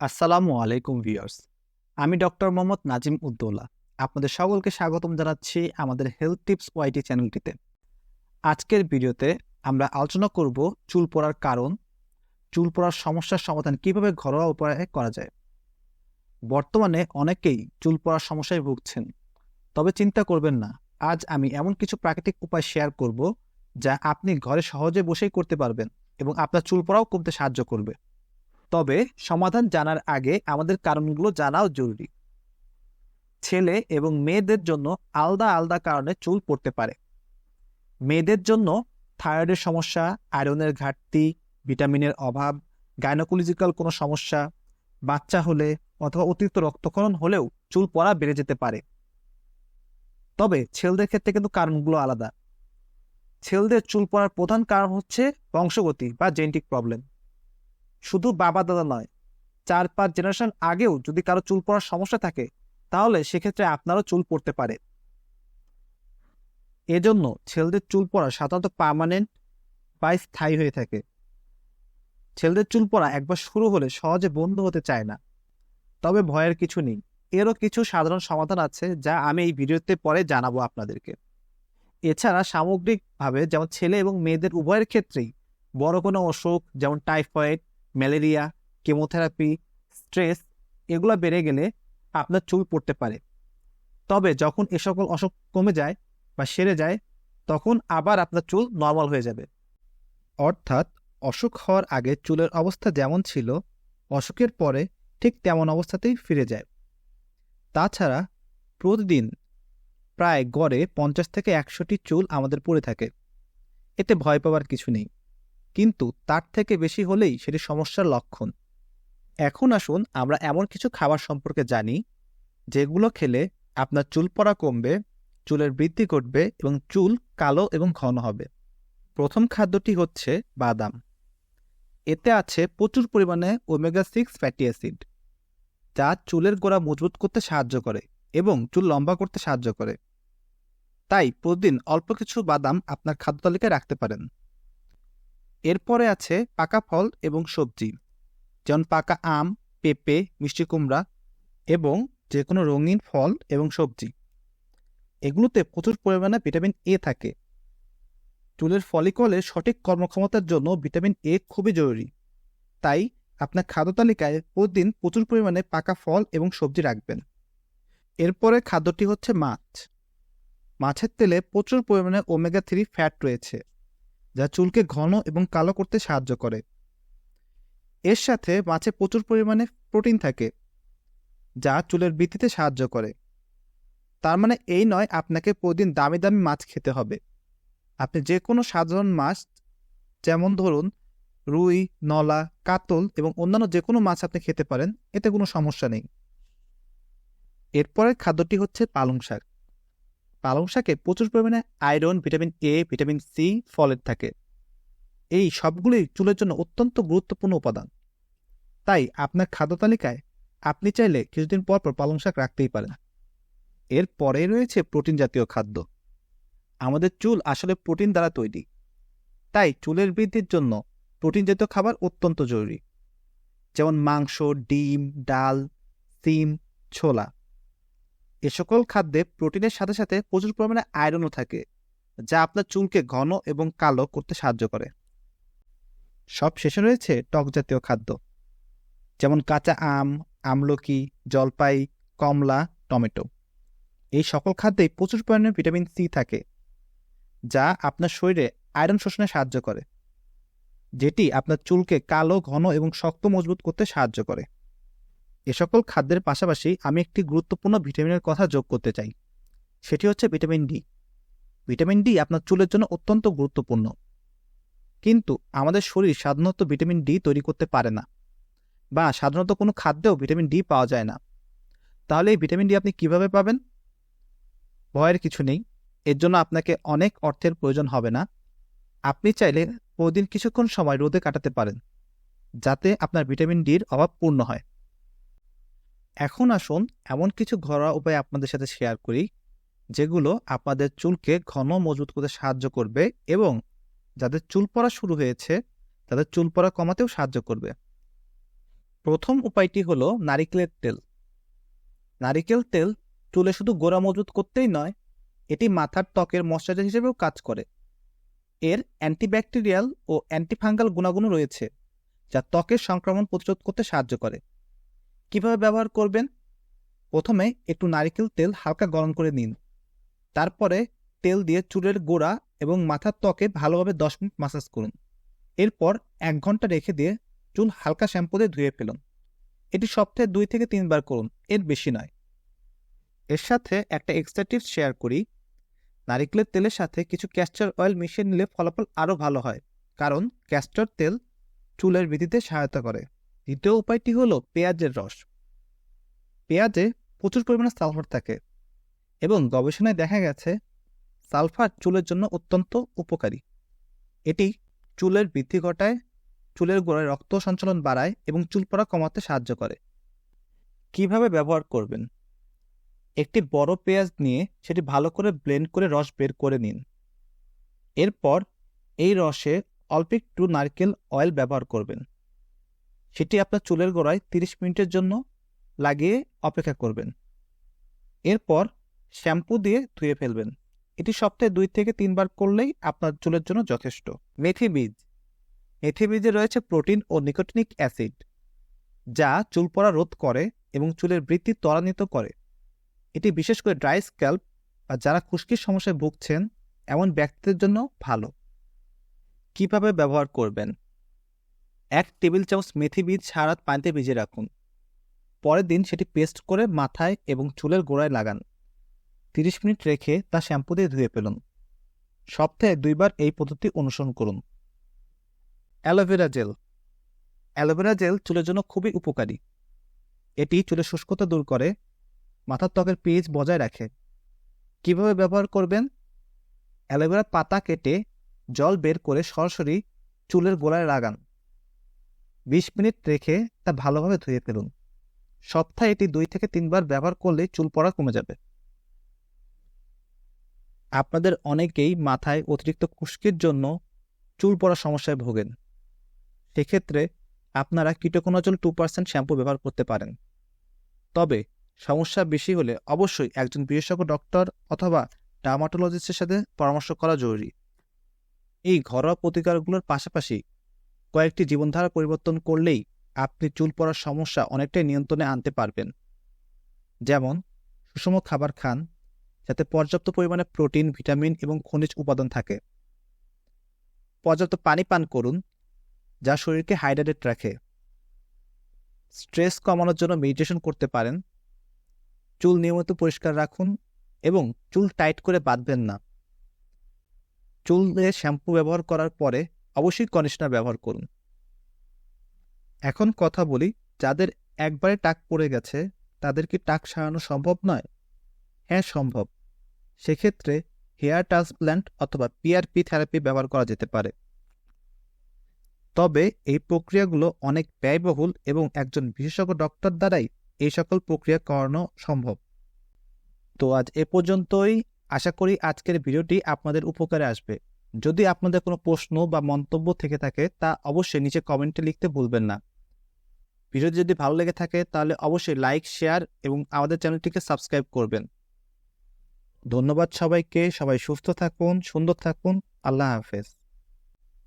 আসসালামু আলাইকুম ভিউয়ার্স। আমি ডক্টর মোহাম্মদ নাজিম উদ্দৌলা। আপনাদের সকলকে স্বাগতম জানাচ্ছি আমাদের হেলথ টিপস ওয়াইটি চ্যানেলটিতে। আজকের ভিডিওতে আমরা আলোচনা করব চুল পড়ার কারণ, চুল পড়ার সমস্যার সমাধান কিভাবে ঘরোয়া উপায়ে করা যায়। বর্তমানে অনেকেই চুল পড়ার সমস্যায় ভুগছেন। তবে চিন্তা করবেন না, আজ আমি এমন কিছু প্রাকৃতিক উপায় শেয়ার করব যা আপনি ঘরে সহজে বসেই করতে পারবেন এবং আপনার চুল পড়াও কমতে সাহায্য করবে। তবে সমাধান জানার আগে আমাদের কারণগুলো জানাও জরুরি। ছেলে এবং মেয়েদের জন্য আলাদা আলাদা কারণে চুল পড়তে পারে। মেয়েদের জন্য থাইরয়েডের সমস্যা, আয়রনের ঘাটতি, ভিটামিনের অভাব, গাইনোকোলজিক্যাল কোনো সমস্যা, বাচ্চা হলে অথবা অতিরিক্ত রক্তক্ষরণ হলেও চুল পড়া বেড়ে যেতে পারে। তবে ছেলেদের ক্ষেত্রে কিন্তু কারণগুলো আলাদা। ছেলেদের চুল পড়ার প্রধান কারণ হচ্ছে বংশগতি বা জেনেটিক প্রবলেম। শুধু বাবা দাদা নয়, 4-5 জেনারেশন আগেও যদি কারো চুল পড়ার সমস্যা থাকে তাহলে সেক্ষেত্রে আপনারও চুল পড়তে পারে। এজন্য ছেলেদের চুল পড়া সাধারণত পার্মানেন্ট বা স্থায়ী হয়ে থাকে। ছেলেদের চুল পড়া একবার শুরু হলে সহজে বন্ধ হতে চায় না। তবে ভয়ের কিছু নেই, এরও কিছু সাধারণ সমাধান আছে যা আমি এই ভিডিওতে পরে জানাবো আপনাদেরকে। এছাড়া সামগ্রিকভাবে যেমন ছেলে এবং মেয়েদের উভয়ের ক্ষেত্রেই বড় কোনো অসুখ যেমন টাইফয়েড, ম্যালেরিয়া, কেমোথেরাপি, স্ট্রেস এগুলো বেড়ে গেলে আপনার চুল পড়তে পারে। তবে যখন এ সকল অসুখ কমে যায় বা সেরে যায় তখন আবার আপনার চুল নর্মাল হয়ে যাবে। অর্থাৎ অসুখ হওয়ার আগে চুলের অবস্থা যেমন ছিল অসুখের পরে ঠিক তেমন অবস্থাতেই ফিরে যায়। তাছাড়া প্রতিদিন প্রায় গড়ে 50 থেকে 100টি চুল আমাদের পড়ে থাকে। এতে ভয় পাওয়ার কিছু নেই, কিন্তু তার থেকে বেশি হলেই সেটি সমস্যার লক্ষণ। এখন আসুন আমরা এমন কিছু খাবার সম্পর্কে জানি যেগুলো খেলে আপনার চুল পড়া কমবে, চুলের বৃদ্ধি ঘটবে এবং চুল কালো এবং ঘন হবে। প্রথম খাদ্যটি হচ্ছে বাদাম। এতে আছে প্রচুর পরিমাণে ওমেগা-6 ফ্যাটি অ্যাসিড, যা চুলের গোড়া মজবুত করতে সাহায্য করে এবং চুল লম্বা করতে সাহায্য করে। তাই প্রতিদিন অল্প কিছু বাদাম আপনার খাদ্য তালিকায় রাখতে পারেন। এরপরে আছে পাকা ফল এবং সবজি, যেমন পাকা আম, পেঁপে, মিষ্টি কুমড়া এবং যে কোনো রঙিন ফল এবং সবজি। এগুলোতে প্রচুর পরিমাণে ভিটামিন এ থাকে। চুলের ফলিকলের সঠিক কর্মক্ষমতার জন্য ভিটামিন এ খুবই জরুরি। তাই আপনার খাদ্য তালিকায় প্রতিদিন প্রচুর পরিমাণে পাকা ফল এবং সবজি রাখবেন। এরপরে খাদ্যটি হচ্ছে মাছ। মাছের তেলে প্রচুর পরিমাণে ওমেগা-3 ফ্যাট রয়েছে, যা চুলকে ঘন এবং কালো করতে সাহায্য করে। এর সাথে মাছে প্রচুর পরিমাণে প্রোটিন থাকে, যা চুলের বৃদ্ধিতে সাহায্য করে। তার মানে এই নয় আপনাকে প্রতিদিন দামি দামি মাছ খেতে হবে। আপনি যে কোনো সাধারণ মাছ, যেমন ধরুন রুই, নলা, কাতল এবং অন্যান্য যে কোনো মাছ আপনি খেতে পারেন, এতে কোনো সমস্যা নেই। এরপরের খাদ্যটি হচ্ছে পালং শাক। পালং শাকে প্রচুর পরিমাণে iron, vitamin A, vitamin C, folate থাকে। এই সবগুলোই চুলের জন্য অত্যন্ত গুরুত্বপূর্ণ উপাদান। তাই আপনার খাদ্য তালিকায় আপনি চাইলে কিছুদিন পর পর পালং শাক রাখতেই পারেন। এরপরে রয়েছে প্রোটিন জাতীয় খাদ্য। আমাদের চুল আসলে প্রোটিন দ্বারা তৈরি, তাই চুলের বৃদ্ধির জন্য প্রোটিন জাতীয় খাবার অত্যন্ত জরুরি, যেমন মাংস, ডিম, ডাল, সিম, ছোলা। এ সকল খাদ্যে প্রোটিনের সাথে সাথে প্রচুর পরিমাণে আয়রনও থাকে, যা আপনার চুলকে ঘন এবং কালো করতে সাহায্য করে। সব শেষে রয়েছে টক জাতীয় খাদ্য, যেমন কাঁচা আম, আমলকি, জলপাই, কমলা, টমেটো। এই সকল খাদ্যেই প্রচুর পরিমাণে ভিটামিন সি থাকে, যা আপনার শরীরে আয়রন শোষণে সাহায্য করে, যেটি আপনার চুলকে কালো, ঘন এবং শক্ত মজবুত করতে সাহায্য করে। এ সকল খাদ্যের পাশাপাশি আমি একটি গুরুত্বপূর্ণ ভিটামিনের কথা যোগ করতে চাই, সেটি হচ্ছে ভিটামিন ডি। ভিটামিন ডি আপনার চুলের জন্য অত্যন্ত গুরুত্বপূর্ণ, কিন্তু আমাদের শরীর সাধারণত ভিটামিন ডি তৈরি করতে পারে না, বা সাধারণত কোনো খাদ্যেও ভিটামিন ডি পাওয়া যায় না। তাহলে এই ভিটামিন ডি আপনি কিভাবে পাবেন? ভয়ের কিছু নেই, এর জন্য আপনাকে অনেক অর্থের প্রয়োজন হবে না। আপনি চাইলে প্রতিদিন কিছুক্ষণ সময় রোদে কাটাতে পারেন, যাতে আপনার ভিটামিন ডির অভাব পূর্ণ হয়। এখন আসুন এমন কিছু ঘরোয়া উপায় আপনাদের সাথে শেয়ার করি, যেগুলো আপনাদের চুলকে ঘন মজবুত করতে সাহায্য করবে এবং যাদের চুল পড়া শুরু হয়েছে তাদের চুল পড়া কমাতেও সাহায্য করবে। প্রথম উপায়টি হলো নারিকেলের তেল। নারিকেল তেল চুলে শুধু গোড়া মজবুত করতেই নয়, এটি মাথার ত্বকের ময়শ্চারাইজার হিসেবেও কাজ করে। এর অ্যান্টিব্যাকটেরিয়াল ও অ্যান্টিফাঙ্গাল গুণাগুণও রয়েছে, যা ত্বকের সংক্রমণ প্রতিরোধ করতে সাহায্য করে। কিভাবে ব্যবহার করবেন? প্রথমে একটু নারিকেল তেল হালকা গরম করে নিন। তারপরে তেল দিয়ে চুলের গোড়া এবং মাথার ত্বকে ভালোভাবে 10 মিনিট মাসাজ করুন। এরপর 1 ঘন্টা রেখে দিয়ে চুল হালকা শ্যাম্পু দিয়ে ধুয়ে ফেলুন। এটি সপ্তাহে 2 থেকে 3 বার করুন, এর বেশি নয়। এর সাথে একটা এক্সট্রা টিপস শেয়ার করি। নারিকেলের তেলের সাথে কিছু ক্যাস্টর অয়েল মিশিয়ে নিলে ফলাফল আরও ভালো হয়, কারণ ক্যাস্টর তেল চুলের বৃদ্ধিতে সহায়তা করে। দ্বিতীয় উপায়টি হলো পেঁয়াজের রস। পেঁয়াজে প্রচুর পরিমাণে সালফার থাকে এবং গবেষণায় দেখা গেছে সালফার চুলের জন্য অত্যন্ত উপকারী। এটি চুলের বৃদ্ধি ঘটায়, চুলের গোড়ায় রক্ত সঞ্চালন বাড়ায় এবং চুল পড়া কমাতে সাহায্য করে। কিভাবে ব্যবহার করবেন? একটি বড় পেঁয়াজ নিয়ে সেটি ভালো করে ব্লেন্ড করে রস বের করে নিন। এরপর এই রসে অল্প একটু নারকেল অয়েল ব্যবহার করবেন। সেটি আপনার চুলের গোড়ায় 30 মিনিটের জন্য লাগিয়ে অপেক্ষা করবেন। এরপর শ্যাম্পু দিয়ে ধুয়ে ফেলবেন। এটি সপ্তাহে 2 থেকে 3 বার করলেই আপনার চুলের জন্য যথেষ্ট। মেথি বীজ। মেথি বীজে রয়েছে প্রোটিন ও নিকোটিনিক অ্যাসিড, যা চুল পড়া রোধ করে এবং চুলের বৃদ্ধি ত্বরান্বিত করে। এটি বিশেষ করে ড্রাই স্ক্যাল্প বা যারা খুশকির সমস্যায় ভুগছেন এমন ব্যক্তিদের জন্য ভালো। কিভাবে ব্যবহার করবেন? 1 টেবিল চামচ মেথি বীজ সারা রাত পানিতে ভিজিয়ে রাখুন। পরের দিন সেটি পেস্ট করে মাথায় এবং চুলের গোড়ায় লাগান। 30 মিনিট রেখে তা শ্যাম্পু দিয়ে ধুয়ে ফেলুন। সপ্তাহে 2 বার এই পদ্ধতি অনুসরণ করুন। Aloe vera gel. অ্যালোভেরা জেল চুলের জন্য খুবই উপকারী। এটি চুলের শুষ্কতা দূর করে, মাথার ত্বকের পিএইচ বজায় রাখে। কিভাবে ব্যবহার করবেন? অ্যালোভেরার পাতা কেটে জল বের করে সরাসরি চুলের গোড়ায় লাগান। 20 মিনিট রেখে তা ভালোভাবে ধুয়ে ফেলুন। সপ্তাহে এটি 2 থেকে 3 বার ব্যবহার করলে চুল পড়া কমে যাবে। আপনাদের অনেকেই মাথায় অতিরিক্ত খুশকির জন্য চুল পড়ার সমস্যায় ভোগেন। সেক্ষেত্রে আপনারা কিটোকোনাজল 2% শ্যাম্পু ব্যবহার করতে পারেন। তবে সমস্যা বেশি হলে অবশ্যই একজন বিশেষজ্ঞ ডক্টর অথবা ডার্মাটোলজিস্টের সাথে পরামর্শ করা জরুরি। এই ঘরোয়া প্রতিকারগুলোর পাশাপাশি কয়েকটি জীবনধারা পরিবর্তন করলেই আপনি চুল পড়ার সমস্যা অনেকটাই নিয়ন্ত্রণে আনতে পারবেন। যেমন সুষম খাবার খান, যাতে পর্যাপ্ত পরিমাণে প্রোটিন, ভিটামিন এবং খনিজ উপাদান থাকে। পর্যাপ্ত পানি পান করুন, যা শরীরকে হাইড্রেটেড রাখে। স্ট্রেস কমানোর জন্য মেডিটেশন করতে পারেন। চুল নিয়মিত পরিষ্কার রাখুন এবং চুল টাইট করে বাঁধবেন না। চুলে শ্যাম্পু ব্যবহার করার পরে অবশ্যই কন্ডিশনার ব্যবহার করুন। এখন কথা বলি, যাদের একবারে টাক পড়ে গেছে তাদের কি টাক সারানো সম্ভব নয়? হ্যাঁ, সম্ভব। সেক্ষেত্রে হেয়ার ট্রান্সপ্ল্যান্ট অথবা পিআরপি থেরাপি ব্যবহার করা যেতে পারে। তবে এই প্রক্রিয়াগুলো অনেক ব্যয়বহুল এবং একজন বিশেষজ্ঞ ডক্টর দ্বারাই এই সকল প্রক্রিয়া করানো সম্ভব। তো আজ এ পর্যন্তই। আশা করি আজকের ভিডিওটি আপনাদের উপকারে আসবে। যদি আপনাদের কোনো প্রশ্ন বা মন্তব্য থেকে থাকে তা অবশ্যই নিচে কমেন্টে লিখতে ভুলবেন না। ভিডিওটি যদি ভালো লেগে থাকে তাহলে অবশ্যই লাইক, শেয়ার এবং আমাদের চ্যানেলটিকে সাবস্ক্রাইব করবেন। ধন্যবাদ সবাইকে। সবাই সুস্থ থাকুন, সুন্দর থাকুন। আল্লাহ হাফেজ।